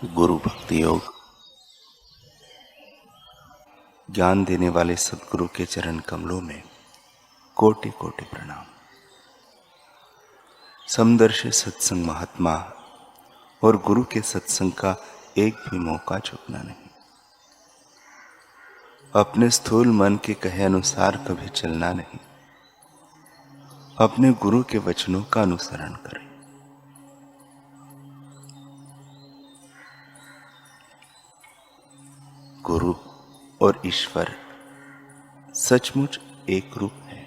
गुरु भक्ति योग ज्ञान देने वाले सद्गुरु के चरण कमलों में कोटि कोटि प्रणाम। समदर्शी सत्संग महात्मा और गुरु के सत्संग का एक भी मौका चूकना नहीं। अपने स्थूल मन के कहे अनुसार कभी चलना नहीं। अपने गुरु के वचनों का अनुसरण करें। गुरु और ईश्वर सचमुच एक रूप है।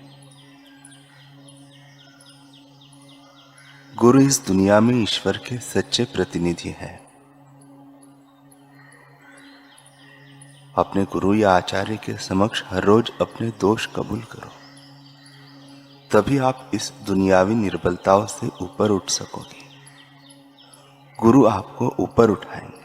गुरु इस दुनिया में ईश्वर के सच्चे प्रतिनिधि हैं। अपने गुरु या आचार्य के समक्ष हर रोज अपने दोष कबूल करो, तभी आप इस दुनियावी निर्बलताओं से ऊपर उठ सकोगे। गुरु आपको ऊपर उठाएंगे।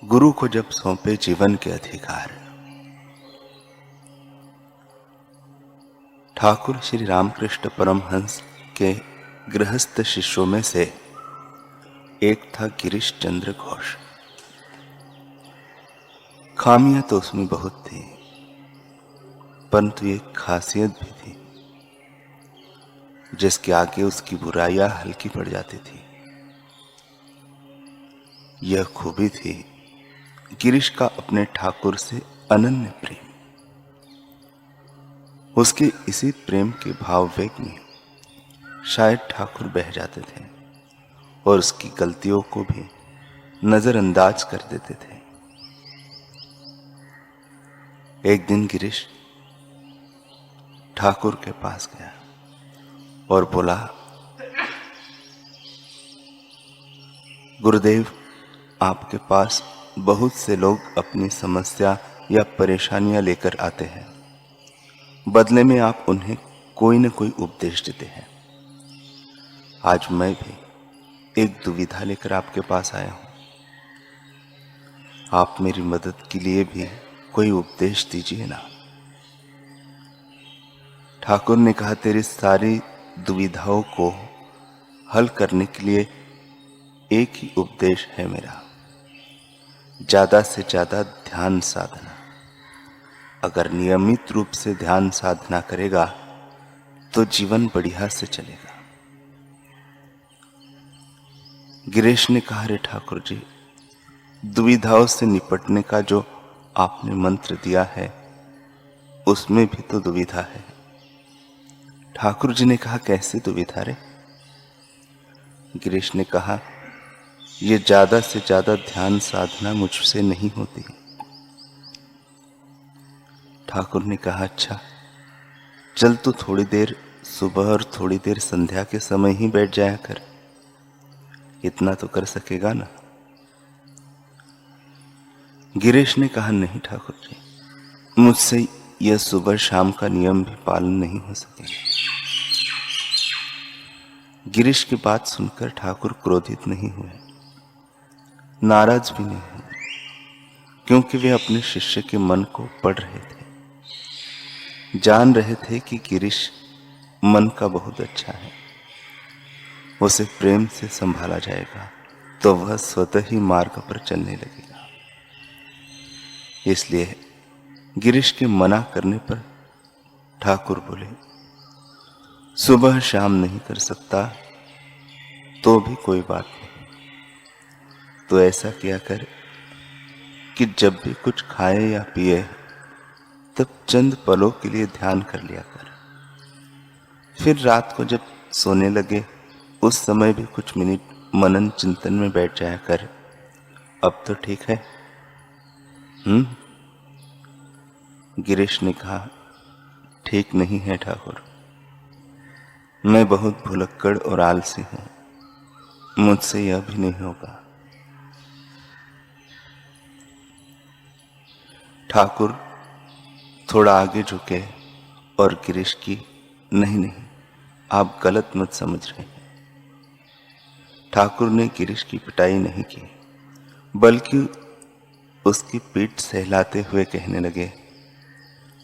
गुरु को जब सौंपे जीवन के अधिकार, ठाकुर श्री रामकृष्ण परमहंस के गृहस्थ शिष्यों में से एक था गिरीश चंद्र घोष। खामियां तो उसमें बहुत थी, परंतु एक खासियत भी थी जिसके आगे उसकी बुराइयां हल्की पड़ जाती थी। यह खूबी थी गिरीश का अपने ठाकुर से अनन्य प्रेम। उसके इसी प्रेम के भाववेग में शायद ठाकुर बह जाते थे और उसकी गलतियों को भी नजरअंदाज कर देते थे। एक दिन गिरीश ठाकुर के पास गया और बोला, गुरुदेव, आपके पास बहुत से लोग अपनी समस्या या परेशानियां लेकर आते हैं। बदले में आप उन्हें कोई न कोई उपदेश देते हैं। आज मैं भी एक दुविधा लेकर आपके पास आया हूं। आप मेरी मदद के लिए भी कोई उपदेश दीजिए ना। ठाकुर ने कहा, तेरी सारी दुविधाओं को हल करने के लिए एक ही उपदेश है मेरा, ज्यादा से ज्यादा ध्यान साधना। अगर नियमित रूप से ध्यान साधना करेगा तो जीवन बढ़िया से चलेगा। गिरीश ने कहा, रे ठाकुर जी, दुविधाओं से निपटने का जो आपने मंत्र दिया है उसमें भी तो दुविधा है। ठाकुर जी ने कहा, कैसे दुविधा रे? गिरीश ने कहा, ये ज्यादा से ज्यादा ध्यान साधना मुझसे नहीं होती। ठाकुर ने कहा, अच्छा चल तू थोड़ी देर सुबह और थोड़ी देर संध्या के समय ही बैठ जाया कर, इतना तो कर सकेगा ना? गिरीश ने कहा, नहीं ठाकुर जी, मुझसे यह सुबह शाम का नियम भी पालन नहीं हो सकेगा। गिरीश की बात सुनकर ठाकुर क्रोधित नहीं हुए, नाराज भी नहीं हुए, क्योंकि वे अपने शिष्य के मन को पढ़ रहे थे। जान रहे थे कि गिरीश मन का बहुत अच्छा है, उसे प्रेम से संभाला जाएगा तो वह स्वतः ही मार्ग पर चलने लगेगा। इसलिए गिरीश के मना करने पर ठाकुर बोले, सुबह शाम नहीं कर सकता तो भी कोई बात नहीं, तो ऐसा किया कर कि जब भी कुछ खाए या पिए तब चंद पलों के लिए ध्यान कर लिया कर। फिर रात को जब सोने लगे उस समय भी कुछ मिनट मनन चिंतन में बैठ जाया कर। अब तो ठीक है? गिरीश ने कहा, ठीक नहीं है ठाकुर, मैं बहुत भुलक्कड़ और आलसी हूं, मुझसे यह भी नहीं होगा। ठाकुर थोड़ा आगे झुके और गिरीश की, नहीं, आप गलत मत समझ रहे हैं। ठाकुर ने गिरीश की पिटाई नहीं की, बल्कि उसकी पीठ सहलाते हुए कहने लगे,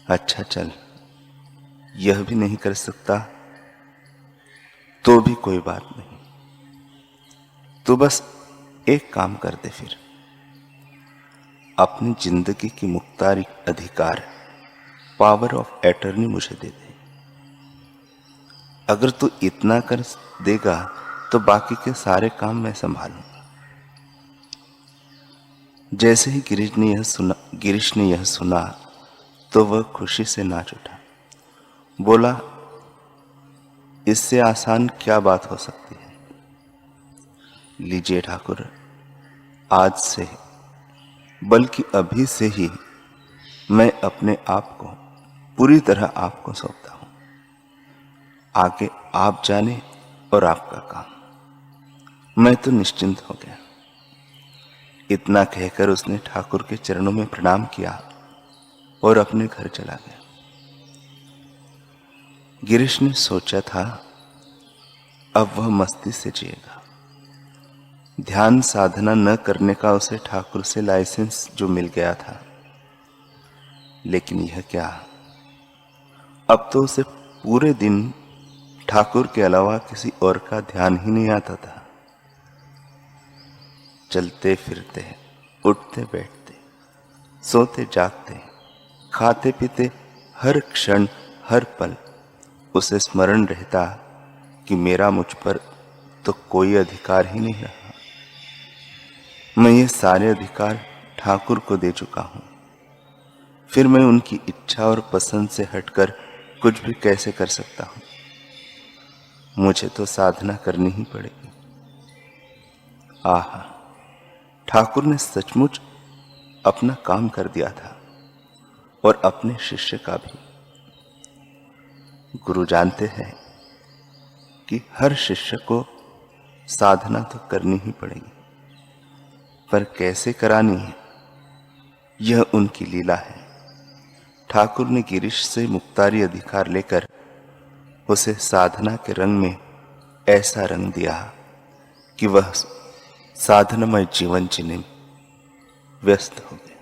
अच्छा चल, यह भी नहीं कर सकता तो भी कोई बात नहीं। तो बस एक काम कर दे, फिर अपनी जिंदगी की मुख्तारी अधिकार, पावर ऑफ एटर्नी मुझे दे दे। अगर तू इतना कर देगा तो बाकी के सारे काम मैं संभालूंगा। जैसे ही गिरीश ने यह सुना तो वह खुशी से नाच उठा। बोला, इससे आसान क्या बात हो सकती है। लीजिए ठाकुर, आज से, बल्कि अभी से ही मैं अपने आप को पूरी तरह आपको सौंपता हूं। आगे आप जाने और आपका काम। मैं तो निश्चिंत हो गया। इतना कहकर उसने ठाकुर के चरणों में प्रणाम किया और अपने घर चला गया। गिरीश ने सोचा था अब वह मस्ती से जिएगा। ध्यान साधना न करने का उसे ठाकुर से लाइसेंस जो मिल गया था, लेकिन यह क्या, अब तो उसे पूरे दिन ठाकुर के अलावा किसी और का ध्यान ही नहीं आता था। चलते फिरते, उठते बैठते, सोते जागते, खाते पीते, हर क्षण हर पल उसे स्मरण रहता कि मेरा मुझ पर तो कोई अधिकार ही नहीं रहा। मैं ये सारे अधिकार ठाकुर को दे चुका हूं। फिर मैं उनकी इच्छा और पसंद से हटकर कुछ भी कैसे कर सकता हूं। मुझे तो साधना करनी ही पड़ेगी। आहा, ठाकुर ने सचमुच अपना काम कर दिया था, और अपने शिष्य का भी। गुरु जानते हैं कि हर शिष्य को साधना तो करनी ही पड़ेगी, पर कैसे करानी है यह उनकी लीला है। ठाकुर ने गिरीश से मुख्तारी अधिकार लेकर उसे साधना के रंग में ऐसा रंग दिया कि वह साधनामय जीवन जीने में व्यस्त हो गया।